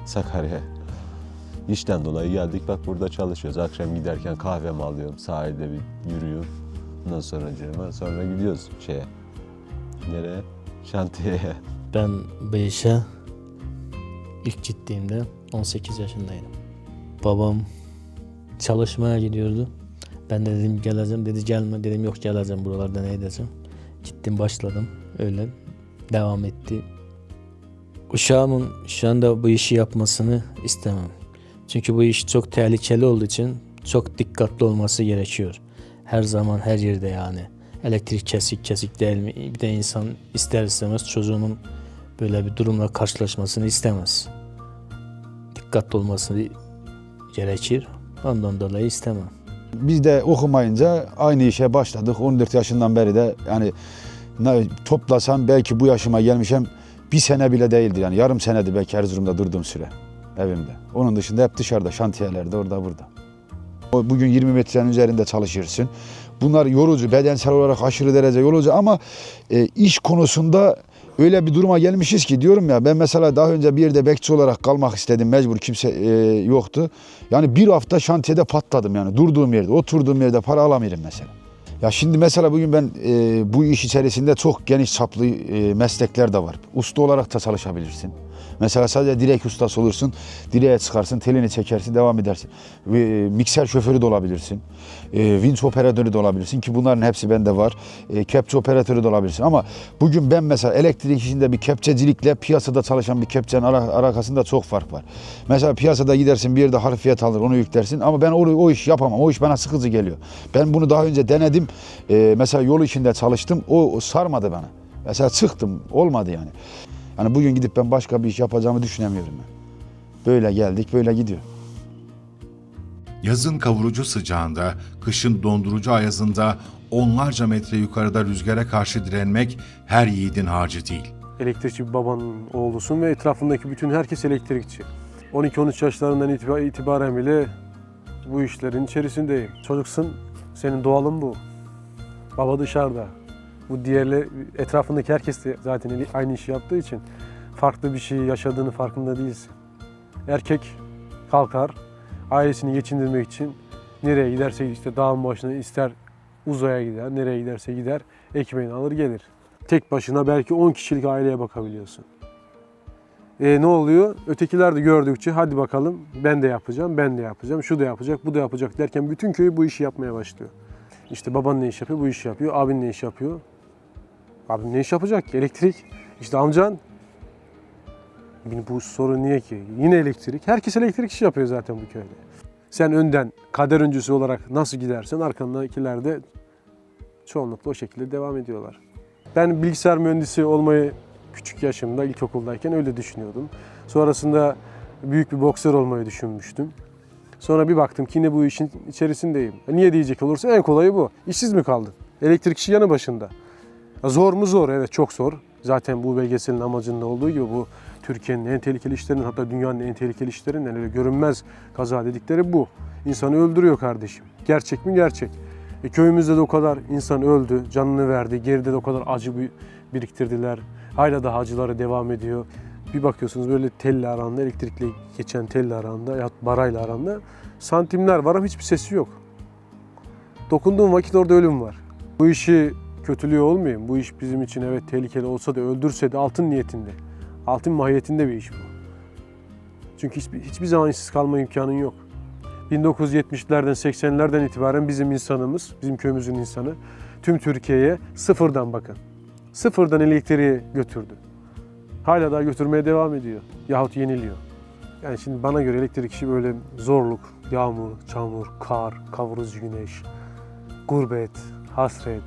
Sakarya'ya? İşten dolayı geldik, bak burada çalışıyoruz. Akşam giderken kahvemi alıyorum, sahilde bir yürüyorum. Ondan sonra gidiyoruz nereye? Şantiyeye. Ben bu işe ilk gittiğimde 18 yaşındaydım. Babam çalışmaya gidiyordu. Ben de dedim geleceğim, dedi gelme, dedim yok geleceğim, buralarda ne edeceğim. Gittim başladım, öyle devam etti. Uşağımın şu anda bu işi yapmasını istemem. Çünkü bu iş çok tehlikeli olduğu için çok dikkatli olması gerekiyor. Her zaman her yerde yani. Elektrik kesik değil mi? Bir de insan ister istemez çocuğunun böyle bir durumla karşılaşmasını istemez. Dikkatli olması gerekir. Ondan dolayı istemem. Biz de okumayınca aynı işe başladık. 14 yaşından beri de yani toplasam belki bu yaşıma gelmişim bir sene bile değildi. Yani yarım senedir belki Erzurum'da durduğum süre evimde. Onun dışında hep dışarıda, şantiyelerde, orada burada. Bugün 20 metrenin üzerinde çalışırsın. Bunlar yorucu, bedensel olarak aşırı derece yorucu ama iş konusunda öyle bir duruma gelmişiz ki diyorum ya, ben mesela daha önce bir yerde bekçi olarak kalmak istedim, mecbur, kimse yoktu. Yani bir hafta şantiyede patladım yani, durduğum yerde, oturduğum yerde para alamıyorum mesela. Ya şimdi mesela bugün ben bu iş içerisinde çok geniş çaplı meslekler de var. Usta olarak da çalışabilirsin. Mesela sadece direk ustası olursun, direğe çıkarsın, telini çekersin, devam edersin. Mikser şoförü de olabilirsin, vinç operatörü de olabilirsin ki bunların hepsi bende var. Kepçe operatörü de olabilirsin ama bugün ben mesela elektrik işinde bir kepçecilikle piyasada çalışan bir kepçenin arasında çok fark var. Mesela piyasada gidersin bir yerde harfiyat alır, onu yüklersin ama ben o iş yapamam, o iş bana sıkıcı geliyor. Ben bunu daha önce denedim, mesela yol işinde çalıştım, o sarmadı bana. Mesela çıktım, olmadı yani. Hani bugün gidip ben başka bir iş yapacağımı düşünemiyorum ben. Böyle geldik, böyle gidiyor. Yazın kavurucu sıcağında, kışın dondurucu ayazında onlarca metre yukarıda rüzgara karşı direnmek her yiğidin harcı değil. Elektrikçi bir babanın oğlusun ve etrafındaki bütün herkes elektrikçi. 12-13 yaşlarından itibaren bile bu işlerin içerisindeyim. Çocuksun, senin doğalın bu. Baba dışarıda. Bu diğerle etrafındaki herkes de zaten aynı işi yaptığı için farklı bir şey yaşadığını farkında değilsin. Erkek kalkar, ailesini geçindirmek için nereye giderse işte dağın başına, ister uzaya gider, nereye giderse gider, ekmeğini alır gelir. Tek başına belki 10 kişilik aileye bakabiliyorsun. Ne oluyor? Ötekiler de gördükçe hadi bakalım ben de yapacağım, ben de yapacağım, şu da yapacak, bu da yapacak derken bütün köy bu işi yapmaya başlıyor. İşte baban ne iş yapıyor, bu işi yapıyor, abin ne iş yapıyor. Abim ne iş yapacak ki? Elektrik. İşte amcan. Bu sorun niye ki? Yine elektrik. Herkes elektrik işi yapıyor zaten bu köyde. Sen önden kader öncüsü olarak nasıl gidersen arkandakiler de çoğunlukla o şekilde devam ediyorlar. Ben bilgisayar mühendisi olmayı küçük yaşımda, ilkokuldayken öyle düşünüyordum. Sonrasında büyük bir boksör olmayı düşünmüştüm. Sonra bir baktım ki yine bu işin içerisindeyim. Niye diyecek olursa en kolayı bu. İşsiz mi kaldın? Elektrik işi yanı başında. Zor mu? Zor. Evet, çok zor. Zaten bu belgeselin amacında olduğu gibi bu Türkiye'nin en tehlikeli işlerinin, hatta dünyanın en tehlikeli işlerinden, öyle görünmez kaza dedikleri bu. İnsanı öldürüyor kardeşim. Gerçek mi? Gerçek. Köyümüzde de o kadar insan öldü, canını verdi. Geride de o kadar acı biriktirdiler. Hala daha acıları devam ediyor. Bir bakıyorsunuz böyle telli aranda, elektrikle geçen telli aranda ya barayla aranda santimler var ama hiçbir sesi yok. Dokunduğun vakit orada ölüm var. Bu işi kötülüğü olmayayım. Bu iş bizim için evet tehlikeli olsa da, öldürse de altın niyetinde. Altın mahiyetinde bir iş bu. Çünkü hiçbir zaman işsiz kalma imkanın yok. 1970'lerden 80'lerden itibaren bizim insanımız, bizim köyümüzün insanı tüm Türkiye'ye sıfırdan bakın. Sıfırdan elektriği götürdü. Hala daha götürmeye devam ediyor. Yahut yeniliyor. Yani şimdi bana göre elektrik işi böyle zorluk, yağmur, çamur, kar, kavurucu güneş, gurbet, hasret,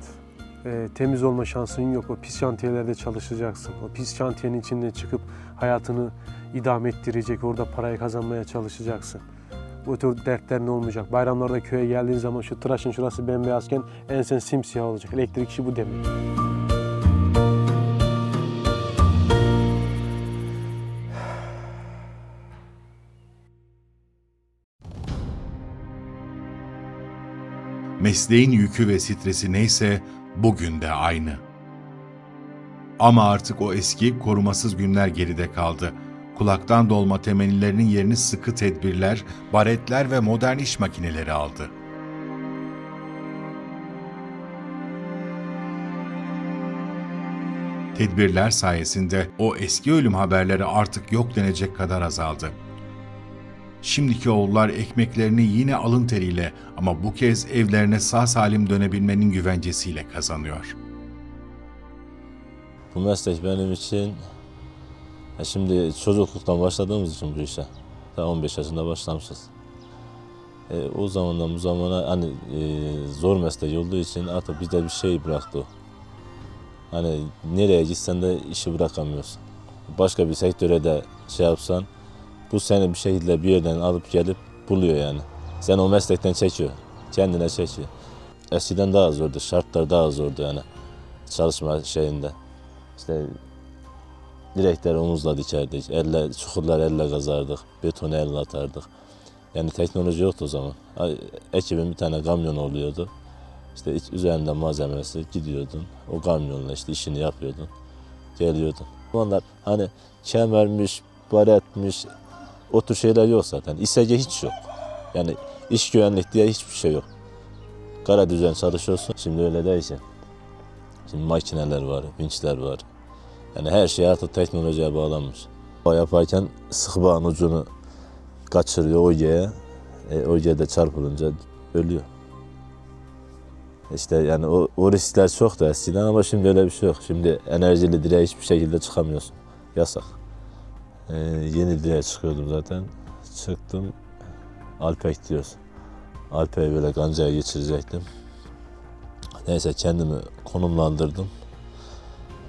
temiz olma şansın yok. O pis şantiyelerde çalışacaksın. O pis şantiyenin içinden çıkıp hayatını idame ettirecek, orada parayı kazanmaya çalışacaksın. Bu tür dertler ne olmayacak? Bayramlarda köye geldiğin zaman şu tıraşın şurası bembeyazken ensen simsiyah olacak. Elektrik işi bu demek. Mesleğin yükü ve stresi neyse bugün de aynı. Ama artık o eski korumasız günler geride kaldı. Kulaktan dolma temennilerinin yerini sıkı tedbirler, baretler ve modern iş makineleri aldı. Tedbirler sayesinde o eski ölüm haberleri artık yok denecek kadar azaldı. Şimdiki oğullar ekmeklerini yine alın teriyle ama bu kez evlerine sağ salim dönebilmenin güvencesiyle kazanıyor. Bu meslek benim için Şimdi çocukluktan başladığımız için bu işe. Ta 15 yaşında başlamışız. O zamandan bu zamana hani zor meslek olduğu için artık bizde bir şey bıraktı o. Hani nereye gitsen de işi bırakamıyorsun. Başka bir sektöre de şey yapsan, bu seni bir şekilde bir yerden alıp gelip buluyor yani. Sen o meslekten çekiyor, kendine çekiyor. Eskiden daha zordu, şartlar daha zordu yani çalışma şeyinde. İşte direkleri omuzla dikerdik, çukurlar elle kazardık, betonu elle atardık. Yani teknoloji yoktu o zaman. Ekibin bir tane kamyon oluyordu. İşte üzerinde malzemesi gidiyordun, o kamyonla işte işini yapıyordun, geliyordun. Onlar hani kemermiş, baretmiş, o tür şeyler yok zaten. İSG hiç yok. Yani iş güvenlik diye hiçbir şey yok. Kara düzen çalışıyorsun. Şimdi öyle değil ki. Şimdi makineler var, vinçler var. Yani her şey artık teknolojiye bağlanmış. O yaparken sık bağın ucunu kaçırıyor OG'ye. OG'de çarpılınca ölüyor. İşte yani o riskler çoktu eskiden ama şimdi öyle bir şey yok. Şimdi enerjili direğe hiçbir şekilde çıkamıyorsun. Yasak. Yeni direğe çıkıyordum zaten. Çıktım. Alpek diyoruz. Alpek'i böyle kancaya geçirecektim. Neyse kendimi konumlandırdım.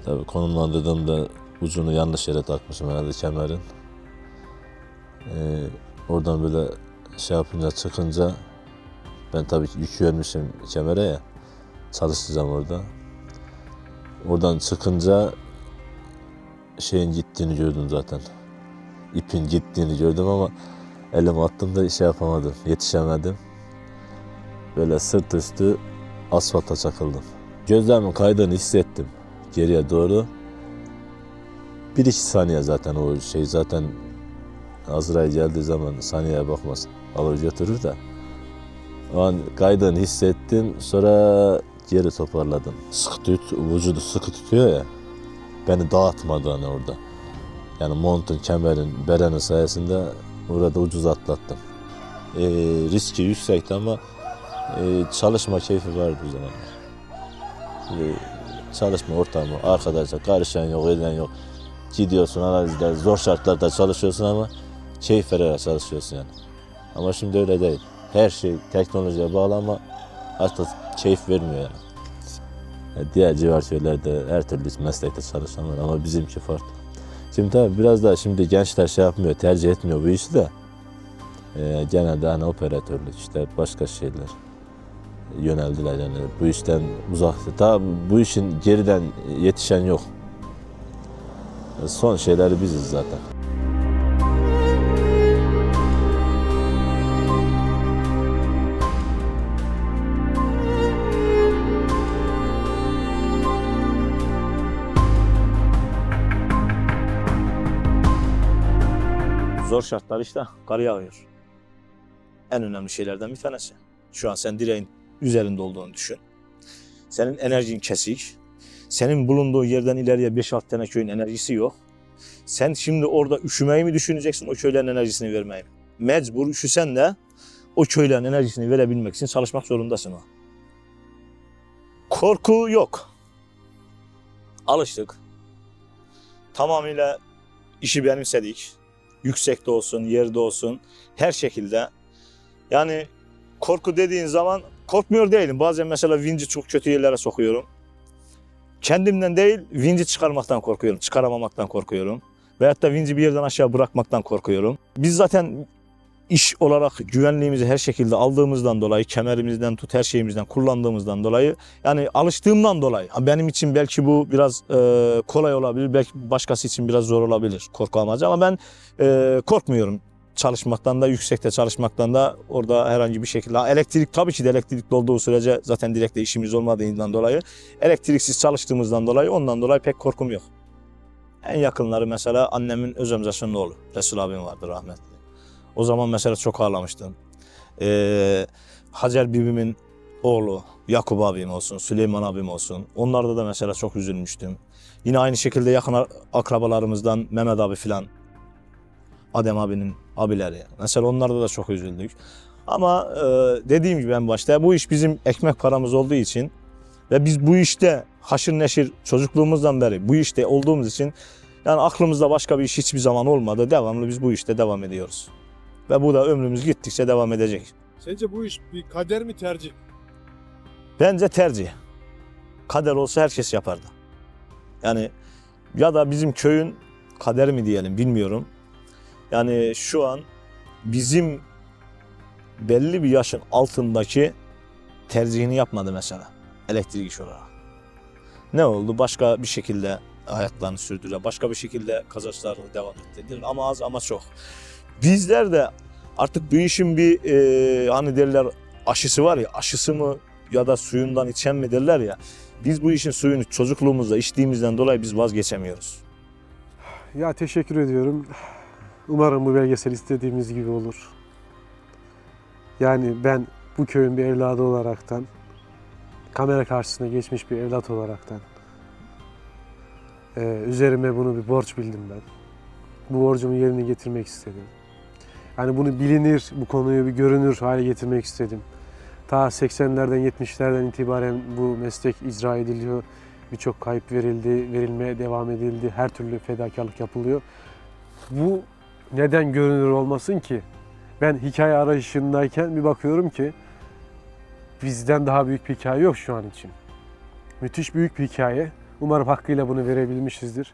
Tabii konumlandırdığımda ucunu yanlış yere takmışım herhalde kemerin. Oradan böyle şey yapınca çıkınca ben tabii ki yük vermişim kemere ya. Çalışacağım orada. Oradan çıkınca şeyin gittiğini gördüm zaten. İpin gittiğini gördüm ama elimi attığımda şey yapamadım, yetişemedim. Böyle sırt üstü asfalta çakıldım. Gözlerimin kaydığını hissettim geriye doğru. 1-2 saniye zaten o şey zaten Azrail geldiği zaman saniyeye bakmaz. Alır götürür de. O an kaydığını hissettim. Sonra geri toparladım. Vücudu sıkı tutuyor ya. Beni dağıtmadı hani orada. Yani montun, kemerin, berenin sayesinde orada ucuz atlattım. Riski yüksekti ama çalışma keyfi vardı o zaman. Çalışma ortamı, arkadaşlar karışan yok, eden yok. Gidiyorsun analizde, zor şartlarda çalışıyorsun ama keyif vererek çalışıyorsun yani. Ama şimdi öyle değil. Her şey teknolojiye bağlı ama artık keyif vermiyor yani. Diğer civar köylerde her türlü meslekte çalışan var ama bizimki farklı. Şimdi tabii biraz daha şimdi gençler şey yapmıyor, tercih etmiyor bu işi de. Genelde hani operatörlük işte başka şeyler yöneldiler yani bu işten uzak. Daha bu işin geriden yetişen yok. Son şeyleri biziz zaten. Zor şartlar işte kar yağıyor. En önemli şeylerden bir tanesi. Şu an sen direğin üzerinde olduğunu düşün. Senin enerjin kesik. Senin bulunduğu yerden ileriye 5-6 tane köyün enerjisi yok. Sen şimdi orada üşümeyi mi düşüneceksin, o köylerin enerjisini vermeyi mi? Mecbur üşüsen de o köylerin enerjisini verebilmek için çalışmak zorundasın o. Korku yok. Alıştık. Tamamıyla işi benimsedik. Yüksekte olsun, yerde olsun, her şekilde. Yani korku dediğin zaman korkmuyor değilim. Bazen mesela vinci çok kötü yerlere sokuyorum. Kendimden değil, vinci çıkarmaktan korkuyorum, çıkaramamaktan korkuyorum. Veyahut da vinci bir yerden aşağı bırakmaktan korkuyorum. Biz zaten iş olarak güvenliğimizi her şekilde aldığımızdan dolayı, kemerimizden tut her şeyimizden kullandığımızdan dolayı, yani alıştığımdan dolayı, benim için belki bu biraz kolay olabilir, belki başkası için biraz zor olabilir korku amacı ama ben korkmuyorum. Çalışmaktan da, yüksekte çalışmaktan da orada herhangi bir şekilde. Elektrik tabii ki de elektrikli olduğu sürece zaten direkte işimiz olmadığından dolayı, elektriksiz çalıştığımızdan dolayı ondan dolayı pek korkum yok. En yakınları mesela annemin öz amcasının oğlu. Resul abim vardı rahmetli. O zaman mesela çok ağlamıştım. Hacer bibimin oğlu Yakup abim olsun, Süleyman abim olsun. Onlarda da mesela çok üzülmüştüm. Yine aynı şekilde yakın akrabalarımızdan Mehmet abi filan. Adem abinin abileri. Mesela onlarda da çok üzüldük. Ama dediğim gibi en başta bu iş bizim ekmek paramız olduğu için ve biz bu işte haşır neşir çocukluğumuzdan beri bu işte olduğumuz için Yani aklımızda başka bir iş hiçbir zaman olmadı. Devamlı biz bu işte devam ediyoruz. Ve bu da ömrümüz gittikçe devam edecek. Sence bu iş bir kader mi tercih? Bence tercih. Kader olsa herkes yapardı. Yani ya da bizim köyün kaderi mi diyelim bilmiyorum. Yani şu an bizim belli bir yaşın altındaki tercihini yapmadı mesela elektrik işi olarak. Ne oldu? Başka bir şekilde hayatlarını sürdüler. Başka bir şekilde kazançlarını devam ettirdiler. Ama az ama çok. Bizler de artık bu işin bir hani derler aşısı var ya, aşısı mı ya da suyundan içen mi derler ya. Biz bu işin suyunu çocukluğumuzda içtiğimizden dolayı biz vazgeçemiyoruz. Ya teşekkür ediyorum. Umarım bu belgesel istediğimiz gibi olur. Yani ben bu köyün bir evladı olaraktan, kamera karşısına geçmiş bir evlat olaraktan üzerime bunu bir borç bildim ben. Bu borcumu yerine getirmek istedim. Yani bunu bilinir, bu konuyu bir görünür hale getirmek istedim. Ta 80'lerden 70'lerden itibaren bu meslek icra ediliyor. Birçok kayıp verildi, verilmeye devam edildi. Her türlü fedakarlık yapılıyor. Bu neden görünür olmasın ki? Ben hikaye arayışındayken bir bakıyorum ki bizden daha büyük bir hikaye yok şu an için. Müthiş büyük bir hikaye. Umarım hakkıyla bunu verebilmişizdir.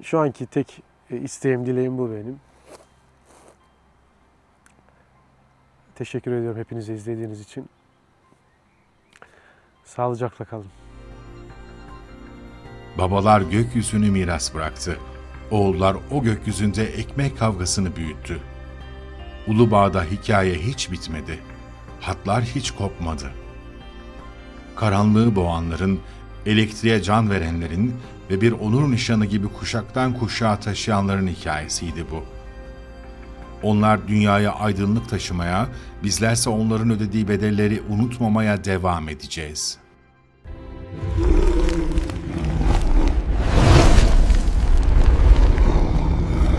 Şu anki tek isteğim, dileğim bu benim. Teşekkür ediyorum hepinize izlediğiniz için. Sağlıcakla kalın. Babalar gökyüzünü miras bıraktı. Oğullar o gökyüzünde ekmek kavgasını büyüttü. Ulubağ'da hikaye hiç bitmedi. Hatlar hiç kopmadı. Karanlığı boğanların, elektriğe can verenlerin ve bir onur nişanı gibi kuşaktan kuşağa taşıyanların hikayesiydi bu. Onlar dünyaya aydınlık taşımaya, bizlerse onların ödediği bedelleri unutmamaya devam edeceğiz.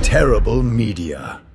Terrible Media.